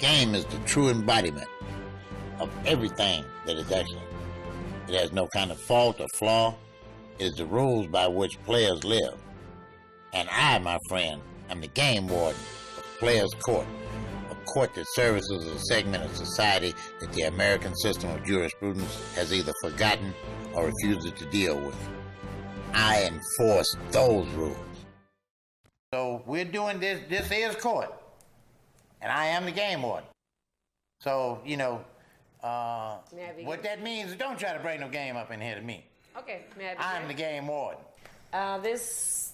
game is the true embodiment of everything that is excellent. It has no kind of fault or flaw. It is the rules by which players live. And I, my friend, am the game warden of Players' Court, a court that services a segment of society that the American system of jurisprudence has either forgotten or refuses to deal with. I enforce those rules. So we're doing this. This is court. And I am the game warden. So, what that means is don't try to bring no game up in here to me. Okay, may I be I'm the game warden. This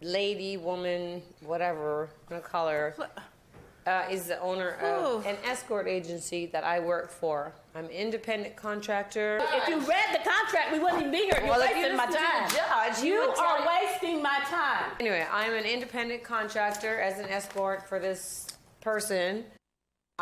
lady, woman, whatever you want to call her, is the owner of an escort agency that I work for. I'm an independent contractor. If you read the contract, we wouldn't even be here. You're wasting my time. Judge, you are wasting my time. Anyway, I'm an independent contractor as an escort for this person.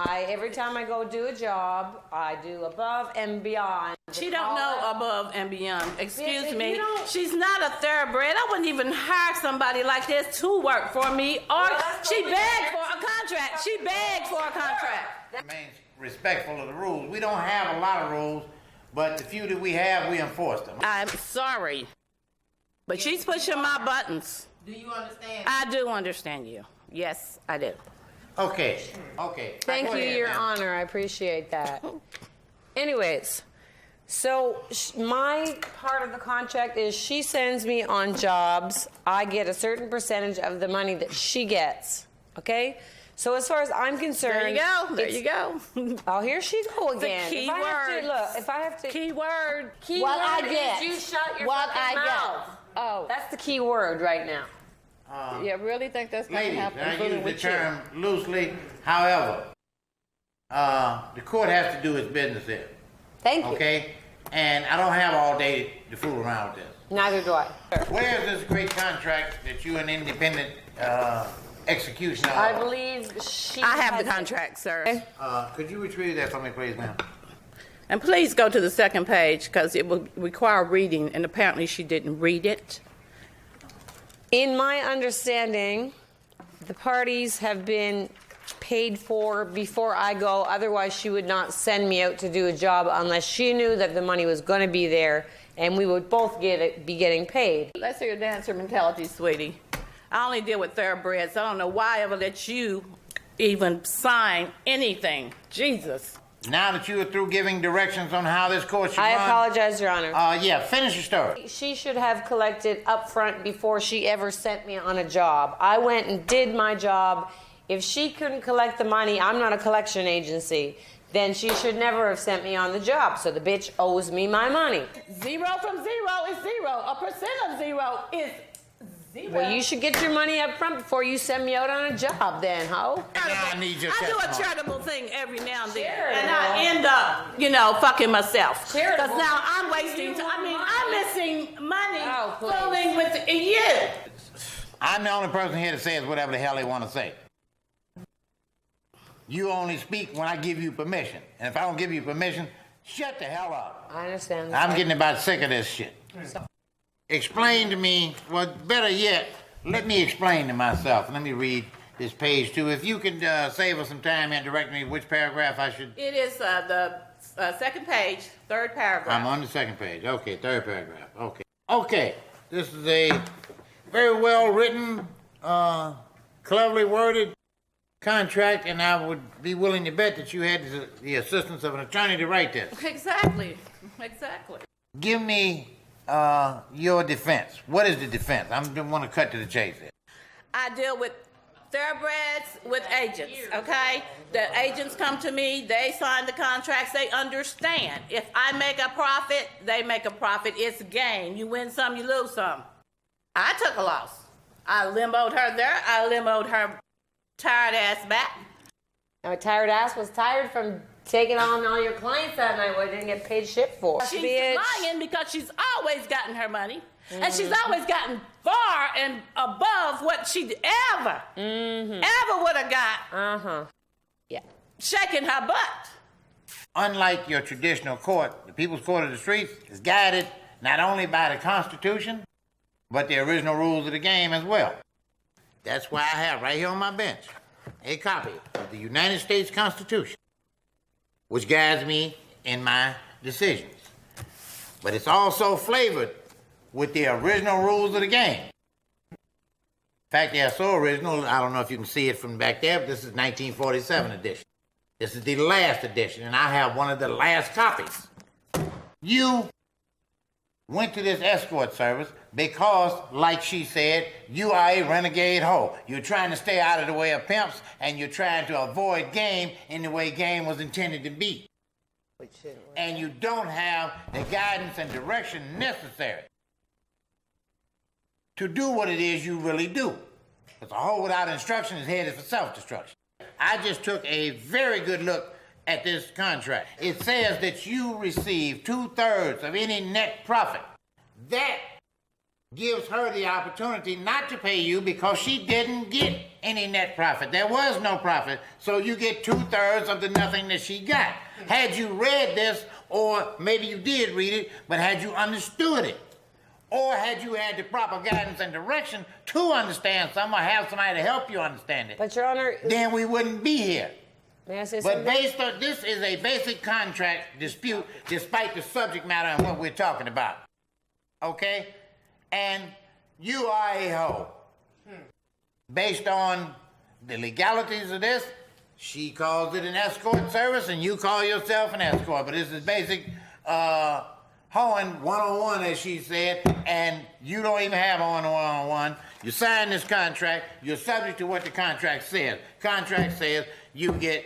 Every time I go do a job, I do above and beyond. She don't know above and beyond. Excuse me. She's not a thoroughbred. I wouldn't even hire somebody like this to work for me. Or she begged for a contract. She begged for a contract. Remains respectful of the rules. We don't have a lot of rules, but the few that we have, we enforce them. I'm sorry, but she's pushing my buttons. Do you understand? I do understand you. Yes, I do. Okay. Thank you, Your Honor. I appreciate that. Anyways, so my part of the contract is she sends me on jobs. I get a certain percentage of the money that she gets. Okay? So as far as I'm concerned... There you go. Oh, here she go again. The key word. If I have to... Key word. What I get. You shut your fucking mouth. Oh. That's the key word right now. You really think that's going to happen? I use the term loosely. However, the court has to do its business here. Thank you. Okay? And I don't have all day to fool around with this. Neither do I. Where is this great contract that you're an independent executioner of? I believe she I have the contract, sir. Could you retrieve that for me, please, ma'am? And please go to the second page because it will require reading, and apparently she didn't read it. In my understanding, the parties have been paid for before I go. Otherwise, she would not send me out to do a job unless she knew that the money was going to be there and we would both be getting paid. That's your dancer mentality, sweetie. I only deal with thoroughbreds. I don't know why I ever let you even sign anything. Jesus. Now that you are through giving directions on how this court should run... I apologize, Your Honor. Finish your story. She should have collected up front before she ever sent me on a job. I went and did my job. If she couldn't collect the money, I'm not a collection agency, then she should never have sent me on the job. So the bitch owes me my money. 0 from 0 is 0. A percent of 0 is 0. Well, you should get your money up front before you send me out on a job then, ho. I need your I do a testimony. charitable thing every now and then. Charitable. And I end up, fucking myself. Charitable. Because now I'm wasting time. I mean, I'm missing money please. fooling with you. I'm the only person here that says whatever the hell they want to say. You only speak when I give you permission. And if I don't give you permission, shut the hell up. I understand. I'm getting about sick of this shit. Explain to me, well, better yet, let me explain to myself. Let me read this page too. If you could save us some time and direct me which paragraph I should... It is the second page, third paragraph. I'm on the second page. Okay, third paragraph. Okay, this is a very well written, cleverly worded contract, and I would be willing to bet that you had the assistance of an attorney to write this. Exactly. Give me your defense. What is the defense? I want to cut to the chase here. I deal with thoroughbreds with agents, okay? The agents come to me, they sign the contracts, they understand. If I make a profit, they make a profit. It's a game. You win some, you lose some. I took a loss. I limboed her there. I limboed her tired ass back. My tired ass was tired from taking on all your clients that night where I didn't get paid shit for. She's lying because she's always gotten her money. And she's always gotten far and above what she ever would have got. Yeah. Shaking her butt. Unlike your traditional court, the People's Court of the Streets is guided not only by the Constitution, but the original rules of the game as well. That's why I have right here on my bench a copy of the United States Constitution, which guides me in my decisions. But it's also flavored with the original rules of the game. In fact, they are so original, I don't know if you can see it from back there, but this is 1947 edition. This is the last edition, and I have one of the last copies. You went to this escort service because, like she said, you are a renegade hoe. You're trying to stay out of the way of pimps, and you're trying to avoid game in the way game was intended to be. And you don't have the guidance and direction necessary to do what it is you really do. Because a hoe without instruction is headed for self-destruction. I just took a very good look at this contract. It says that you receive 2/3 of any net profit. That gives her the opportunity not to pay you because she didn't get any net profit. There was no profit, so you get 2/3 of the nothing that she got. Had you read this, or maybe you did read it, but had you understood it, or had you had the proper guidance and direction to understand something or have somebody to help you understand it, But Your Honor, then we wouldn't be here. may I say But something? based on, this is a basic contract dispute despite the subject matter and what we're talking about. Okay? And you are a hoe. Based on the legalities of this, she calls it an escort service and you call yourself an escort. But this is basic hoeing 101, as she said, and you don't even have on 101. You sign this contract, you're subject to what the contract says. Contract says you get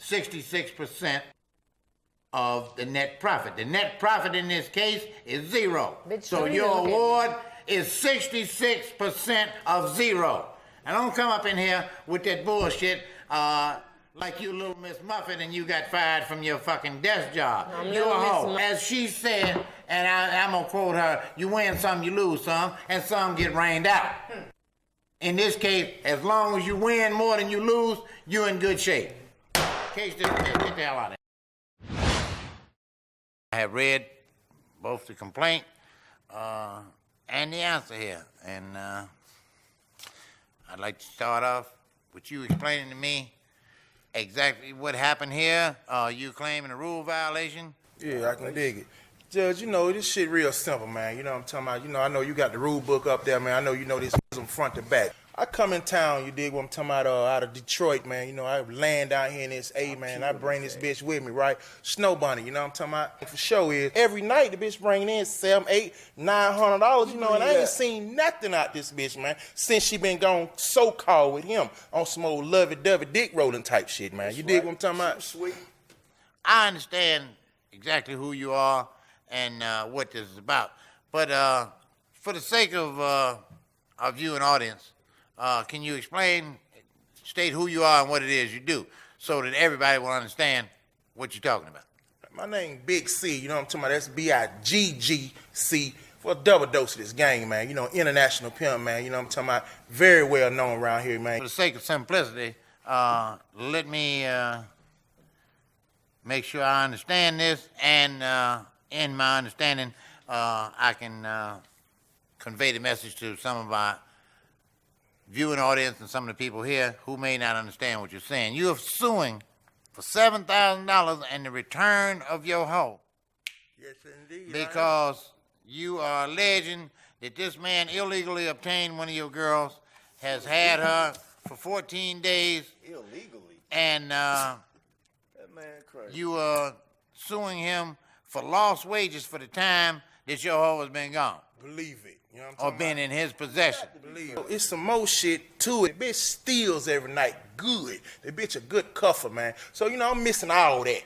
66% of the net profit. The net profit in this case is 0. So your award is 66% of 0. And don't come up in here with that bullshit like you little Miss Muffet and you got fired from your fucking desk job. You're a hoe. As she said, and I'm gonna quote her, you win some, you lose some, and some get rained out. In this case, as long as you win more than you lose, you're in good shape. Case dismissed. Get the hell out of here. I have read both the complaint and the answer here, and I'd like to start off with you explaining to me exactly what happened here. You claiming a rule violation? Yeah, I can dig it. Judge, you know, this shit real simple, man. You know what I'm talking about? You know, I know you got the rule book up there, man. I know you know this from front to back. I come in town, you dig what I'm talking about, out of Detroit, man. You know, I land down here in this A, man. I bring this bitch with me, right? Snow Bunny, you know what I'm talking about? For sure is, every night the bitch bringing in $700, $800, $900, you know, and I ain't seen nothing out this bitch, man, since she been gone so-called with him on some old lovey-dovey dick rolling type shit, man. You dig what I'm talking about? Sweet. I understand exactly who you are and what this is about. But for the sake of our viewing audience, can you state who you are and what it is you do so that everybody will understand what you're talking about? My name Big C, you know what I'm talking about? That's B-I-G-G-C for a double dose of this gang, man. You know, international pimp, man. You know what I'm talking about? Very well known around here, man. For the sake of simplicity, let me make sure I understand this, and in my understanding, I can convey the message to some of our viewing audience and some of the people here who may not understand what you're saying. You are suing for $7,000 and the return of your hoe. Yes, indeed. Because you are alleging that this man illegally obtained one of your girls, has had her for 14 days. Illegally? And that man crazy. You are suing him for lost wages for the time that your hoe has been gone. Believe it. You know what I'm Or talking been in his possession. Believe it. It's some more shit to it. The bitch steals every night. Good. The bitch a good cuffer, man. So, you know, I'm missing all that.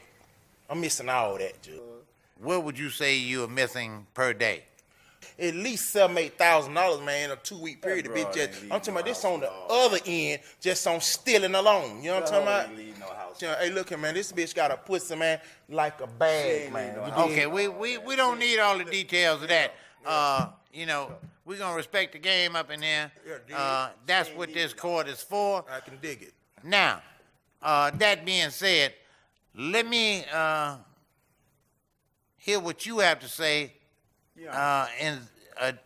I'm missing all that, Judge. What would you say you are missing per day? At least $7,000-8,000, man, in a 2-week period. The bitch just, I'm talking about this on the other end, just on stealing alone. You know what I'm talking about? Hey, look here, man, this bitch got a pussy, man, like a bag, man. Okay, we don't need all the details of that. You know, we're going to respect the game up in there. That's what this court is for. I can dig it. Now, that being said, let me hear what you have to say in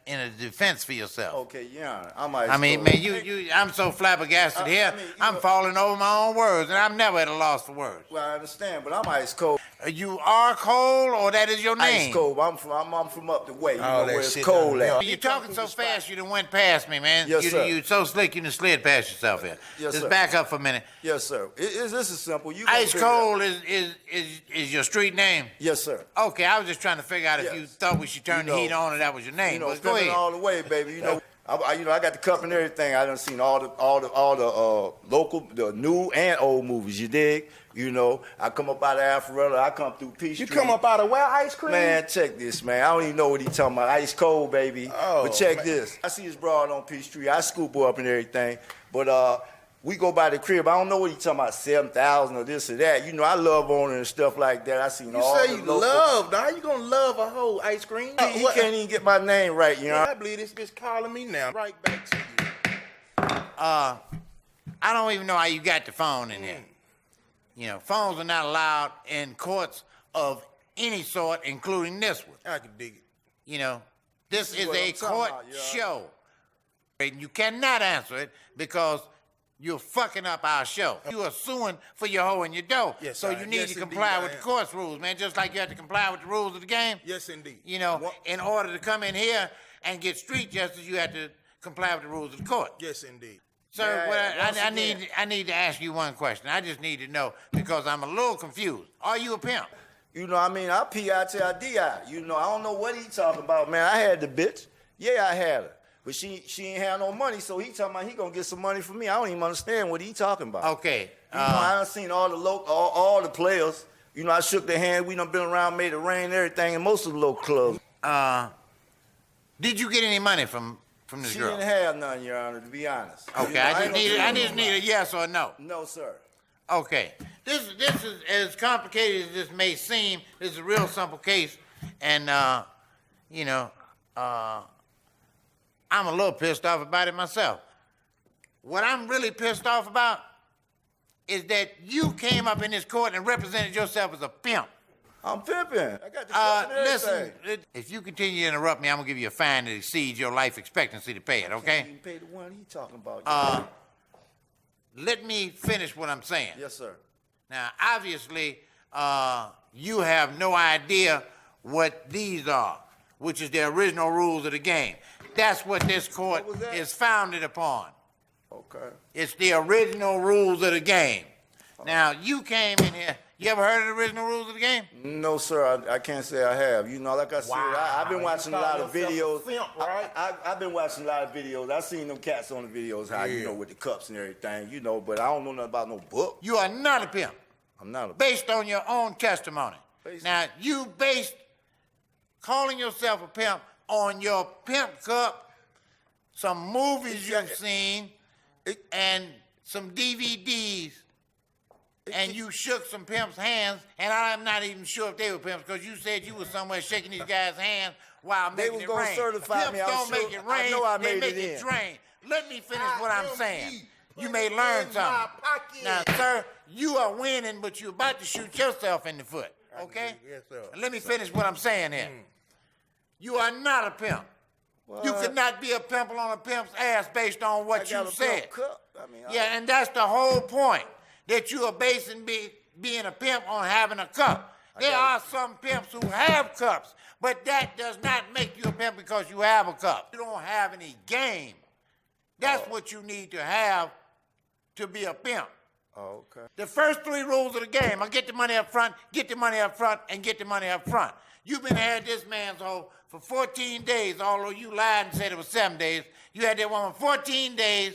in a defense for yourself. Okay, yeah, I'm ice I mean, cold. man, I'm so flabbergasted here. I mean, I'm falling over my own words, and I'm never at a loss for words. Well, I understand, but I'm ice cold. You are cold, or that is your name? Ice cold. I'm from up the way. You All know that where it's shit cold down at. here. You're talking so fast, you done went past me, man. Yes, sir. You so slick, you done slid past yourself here. Yes, Just sir. back up for a minute. Yes, sir. This is simple. You gonna Ice figure it out. Cold is your street name? Yes, sir. Okay, I was just trying to figure out if Yes. you thought we should turn You the know, heat on and that was your name. You know, But go pimping ahead. all the way, baby. You know, I got the cup and everything. I done seen all the local, the new and old movies. You dig? You know, I come up out of Alpharetta. I come through Peachtree. You come up out of where, ice cream? Man, check this, man. I don't even know what he talking about. Ice cold, baby. Oh, but check man. this. I see his broad on Peachtree. I scoop her up and everything. But we go by the crib. I don't know what he talking about, 7,000 or this or that. You know, I love owning and stuff like that. I seen You all say the you local. love, now you gonna love a whole ice cream? He can't even get my name right, you know. I believe this bitch calling me now. Right back to you. I don't even know how you got the phone in here. You know, phones are not allowed in courts of any sort, including this one. I can dig it. You know, this is what a I'm talking court about, yeah. show. And you cannot answer it because you're fucking up our show. You are suing for your hoe and your dough. Yes, so I- you need yes, to indeed, comply I with the am. court's rules, man, just like you have to comply with the rules of the game. Yes, indeed. You know, in order to come in here and get street justice, you have to comply with the rules of the court. Yes, indeed. Sir, Yeah, well, once I again. need to ask you one question. I just need to know because I'm a little confused. Are you a pimp? You know, I mean, I P.I. till I D.I. You know, I don't know what he talking about, man. I had the bitch. Yeah, I had her. But she ain't had no money, so he talking about he gonna get some money from me. I don't even understand what he talking about. Okay. You know, I done seen all the all the players. You know, I shook their hand. We done been around, made it rain, everything, in most of the local clubs. Did you get any money from this She girl? didn't have none, Your Honor, to be honest. Okay, You know, I ain't just gonna need tell a nobody. yes or no. No, sir. Okay. This is as complicated as this may seem. This is a real simple case, and you know, I'm a little pissed off about it myself. What I'm really pissed off about is that you came up in this court and represented yourself as a pimp. I'm pimping. I got the cup and everything. Listen, if you continue to interrupt me, I'm gonna give you a fine that exceeds your life expectancy to pay it. Can't Okay? even pay the one he talking about. Let me finish what I'm saying. Yes, sir. Now, obviously, you have no idea what these are, which is the original rules of the game. That's what this court What was that? is founded upon. Okay. It's the original rules of the game. Now, you came in here. You ever heard of the original rules of the game? No, sir, I can't say I have. You know, like I said, I've been You watching a call lot of yourself a videos. simp, right? I've been watching a lot of videos. I've seen them cats on the videos, how, you Yeah. know, with the cups and everything, you know, but I don't know nothing about no book. You are not a pimp, I'm not a based on your own testimony. Based- Now, you based calling yourself a pimp on your pimp cup, some movies you've seen, and some DVDs. And you shook some pimps' hands, and I'm not even sure if they were pimps, because you said you was somewhere shaking these guys' hands while They making was it gonna rain. certify Pimps me, I'm don't sure. make it I rain, know I they made make it it in. drain. Let me finish what I'm saying. You may Put it learn in my something. pocket. Now, sir, you are winning, but you're about to shoot yourself in the foot, okay? Yes, sir. Let me finish what I'm saying here. You are not a pimp. You could not be a pimp on a pimp's ass based on I what got you a said. pimp cup. I mean, Yeah, and that's the whole point, that you are basing being a pimp on having a cup. There are some pimps who have cups, but that does not make you a pimp because you have a cup. You don't have any game. That's what you need to have to be a pimp. Oh, okay. The first three rules of the game are get the money up front, get the money up front, and get the money up front. You've been had this man's hoe for 14 days, although you lied and said it was 7 days. You had that woman 14 days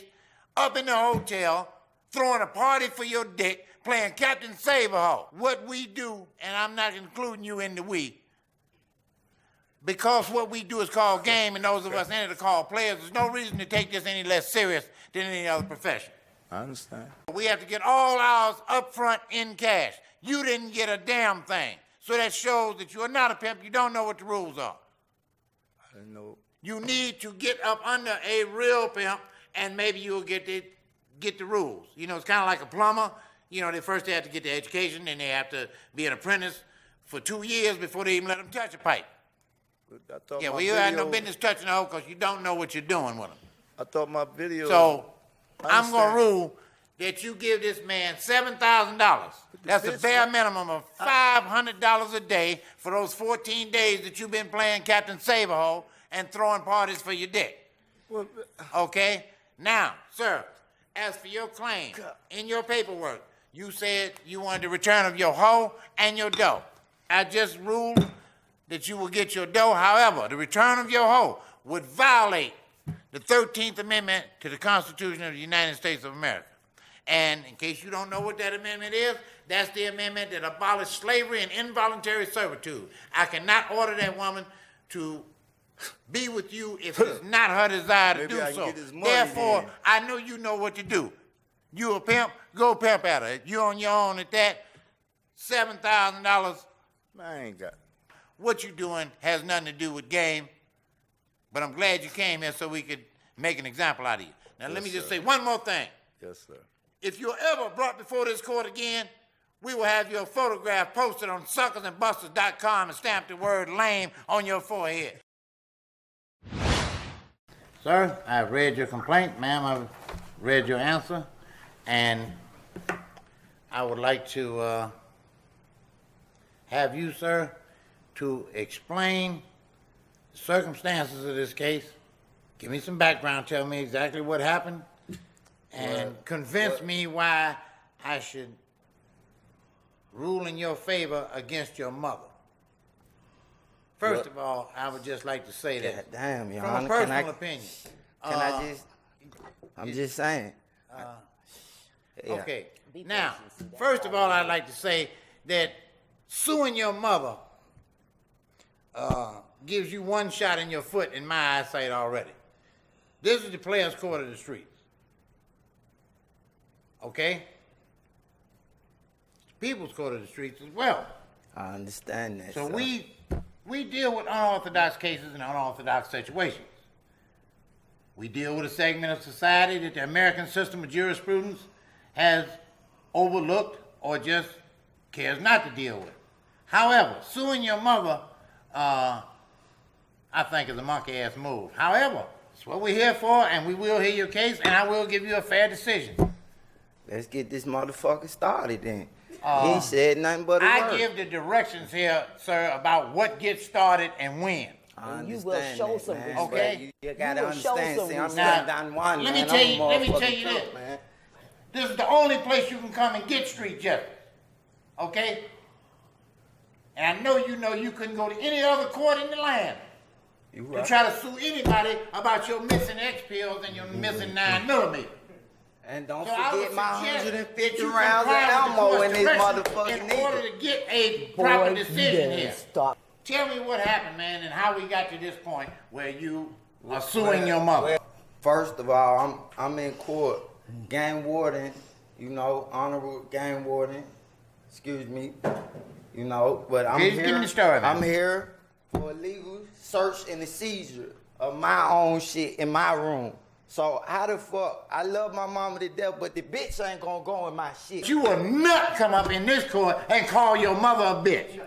up in the hotel, throwing a party for your dick, playing Captain Saberho. What we do, and I'm not including you in the we, because what we do is called game, and those of us in it are called players, there's no reason to take this any less serious than any other profession. I understand. We have to get all ours up front in cash. You didn't get a damn thing. So that shows that you are not a pimp. You don't know what the rules are. I didn't know. You need to get up under a real pimp, and maybe you'll get the rules. You know, it's kind of like a plumber. You know, they have to get the education, then they have to be an apprentice for 2 years before they even let them touch a pipe. I thought Yeah, my well, you had no video- business touching the hoe because you don't know what you're doing with them. I thought my video. So I I'm going to understand. rule that you give this man $7,000. That's the bitch, bare man. minimum of $500 a day for those 14 days that you've been playing Captain Saberhole and throwing parties for your dick. Well, Okay? Now, sir, as for your claim, in your paperwork, you said you wanted the return of your hoe and your dough. I just ruled that you will get your dough. However, the return of your hoe would violate the 13th Amendment to the Constitution of the United States of America. And in case you don't know what that amendment is, that's the amendment that abolished slavery and involuntary servitude. I cannot order that woman to be with you if it's not her desire to Maybe do I can so. get this money Therefore, then. I know you know what to do. You a pimp, go pimp at her. You on your own at that, $7,000, man, I ain't got. what you doing has nothing to do with game. But I'm glad you came here so we could make an example out of you. Now, let me just sir. say one more thing. Yes, sir. If you're ever brought before this court again, we will have your photograph posted on suckersandbusters.com and stamp the word lame on your forehead. Sir, I've read your complaint. Ma'am, I've read your answer. And I would like to have you, sir, to explain the circumstances of this case. Give me some background. Tell me exactly what happened. And convince me why I should rule in your favor against your mother. First of all, I would just like to say that God damn, Your from Honor, a can personal I- opinion. Can I just? I'm just saying. Yeah. Okay. Now, first of all, I'd like to say that suing your mother gives you one shot in your foot in my eyesight already. This is the players' court of the streets. Okay? People's court of the streets as well. I understand that. So sir. we deal with unorthodox cases and unorthodox situations. We deal with a segment of society that the American system of jurisprudence has overlooked or just cares not to deal with. However, suing your mother, I think is a monkey-ass move. However, it's what we're here for, and we will hear your case, and I will give you a fair decision. Let's get this motherfucker started then. He said nothing but a I word. give the directions here, sir, about what gets started and when. I You will understand show that, some man, respect. but You gotta You will show understand. some See, I'm respect. from Don Juan, Let me man. tell I'm a you- let me tell motherfucking you trump, this. man. This is the only place you can come and get street justice. Okay? And I know you couldn't go to any other court in the land You to right. try to sue anybody about your missing X pills and your missing 9mm. And don't So I would forget my suggest 150 that you rounds of comply with the ammo court's in this direction motherfucking in order nigga. to get a proper Boy, decision you here. better stop. Tell me what happened, man, and how we got to this point where you are suing your mother. First of all, I'm in court. Game warden, honorable game warden. Excuse me. But I'm Okay, here. give me the story, man. I'm here for illegal search and the seizure of my own shit in my room. So how the fuck? I love my mama to death, but the bitch ain't gonna go in my shit. You will not come up in this court and call your mother a bitch.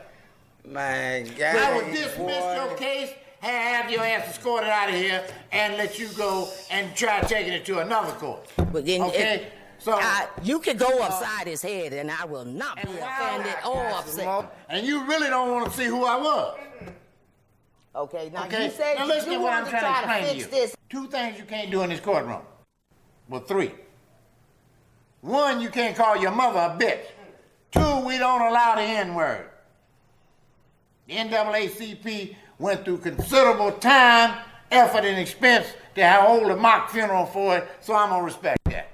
Man, I would gang, dismiss boy. your case, have your ass escorted out of here, and let you go and try taking it to another court. But then Okay? So, you can go upside his head, and I will not be And while offended I or got upset. and you really don't want to see who I was. Okay, now Okay? you said Now listen you to what I'm wanted to trying to try to explain to fix you. this. 2 things you can't do in this courtroom. Well, 3. 1, you can't call your mother a bitch. 2, we don't allow the N-word. The NAACP went through considerable time, effort, and expense to hold a mock funeral for it, so I'm gonna respect that.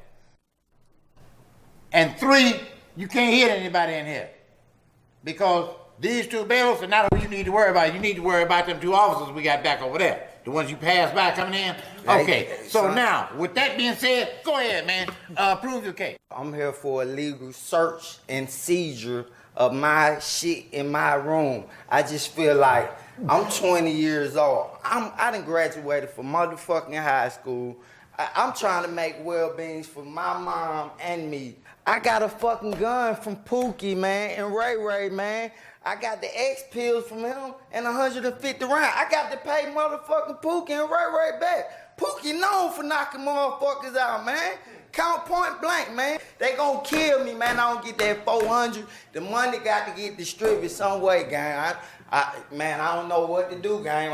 And 3, you can't hit anybody in here. Because these 2 bailiffs are not who you need to worry about. You need to worry about them 2 officers we got back over there. The ones you passed by coming in. Okay, so now, with that being said, go ahead, man. Prove your case. I'm here for illegal search and seizure of my shit in my room. I just feel like I'm 20 years old. I done graduated from motherfucking high school. I'm trying to make well-beings for my mom and me. I got a fucking gun from Pookie, man, and Ray Ray, man. I got the X pills from him and 150 rounds. I got to pay motherfucking Pookie and Ray Ray back. Pookie known for knocking motherfuckers out, man. Count point blank, man. They gonna kill me, man. I don't get that 400. The money got to get distributed some way, gang. Man, I don't know what to do, gang.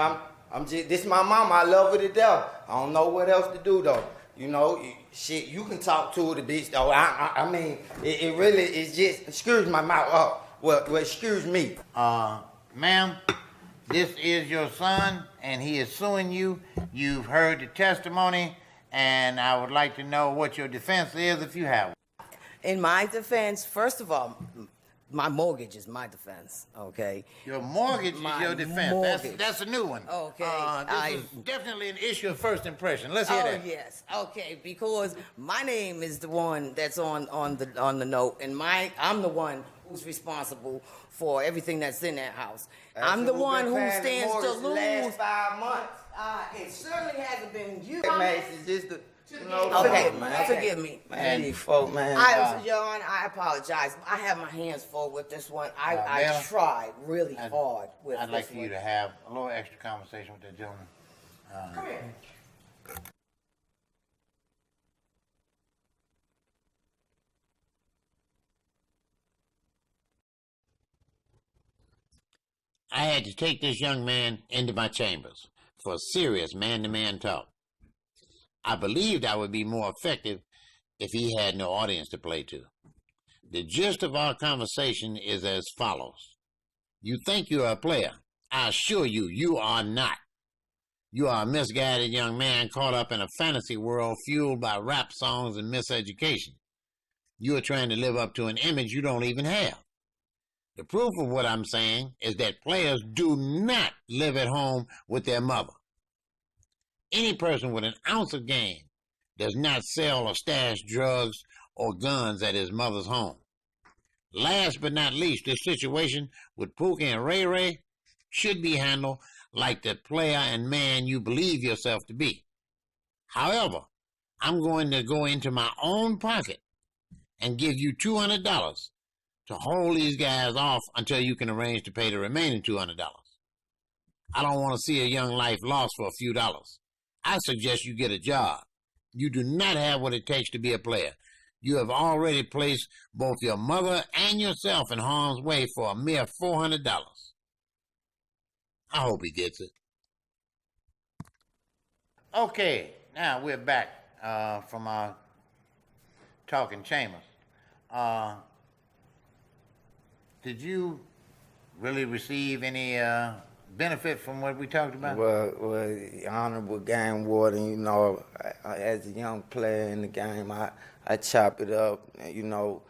I'm just, this is my mama. I love her to death. I don't know what else to do, though. You know, shit, you can talk to her, the bitch, though. I mean, it really is just, excuse my mouth. Well, excuse me. Ma'am, this is your son, and he is suing you. You've heard the testimony, and I would like to know what your defense is if you have one. In my defense, first of all, my mortgage is my defense, okay? Your mortgage is your defense. Mortgage. That's a new one. Okay. This is definitely an issue of first impression. Let's hear that. Oh, yes. Okay, because my name is the one that's on the note, and I'm the one who's responsible for everything that's in that house. I'm the one who stands to lose. Last 5 months. It certainly hasn't been you. It's just the, you know, Okay, man. forgive me. Man, these folk, man. John, I apologize. I have my hands full with this one. I Ma'am, tried really hard with I'd this like for you one. to have a little extra conversation with that gentleman. Come here. I had to take this young man into my chambers for a serious man-to-man talk. I believed I would be more effective if he had no audience to play to. The gist of our conversation is as follows. You think you are a player. I assure you, you are not. You are a misguided young man caught up in a fantasy world fueled by rap songs and miseducation. You are trying to live up to an image you don't even have. The proof of what I'm saying is that players do not live at home with their mother. Any person with an ounce of game does not sell or stash drugs or guns at his mother's home. Last but not least, this situation with Pookie and Ray Ray should be handled like the player and man you believe yourself to be. However, I'm going to go into my own pocket and give you $200 to hold these guys off until you can arrange to pay the remaining $200. I don't want to see a young life lost for a few dollars. I suggest you get a job. You do not have what it takes to be a player. You have already placed both your mother and yourself in harm's way for a mere $400. I hope he gets it. Okay, now we're back from our talking chambers. Did you really receive any benefit from what we talked about? Well, Honorable Game Warden, you know, as a young player in the game, I chop it up, you know,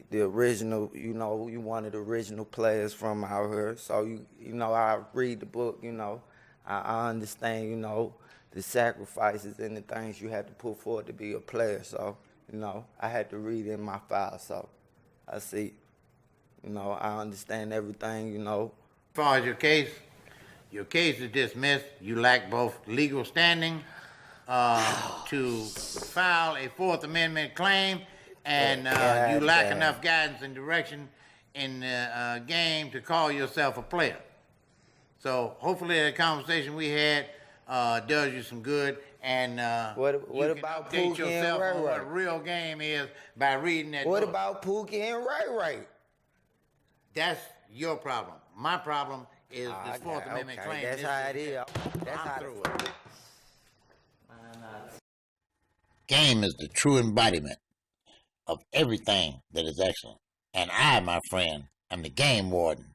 the original, you know, you one of the original players from out here. So, you know, I read the book, you know, I understand, you know, the sacrifices and the things you had to put forward to be a player. So, you know, I had to read in my file, so I see. You know, I understand everything, you know. As far as your case is dismissed. You lack both legal standing to file a Fourth Amendment claim, and you lack enough guidance and direction in the game to call yourself a player. So hopefully the conversation we had does you some good, and what you about can update Pookie yourself and Ray on what Ray? a real game is by reading that What book. about Pookie and Ray Ray? That's your problem. My problem is this Fourth Amendment claim. That's This how it is. That's I'm how through it. Game is the true embodiment of everything that is excellent. And I, my friend, am the game warden.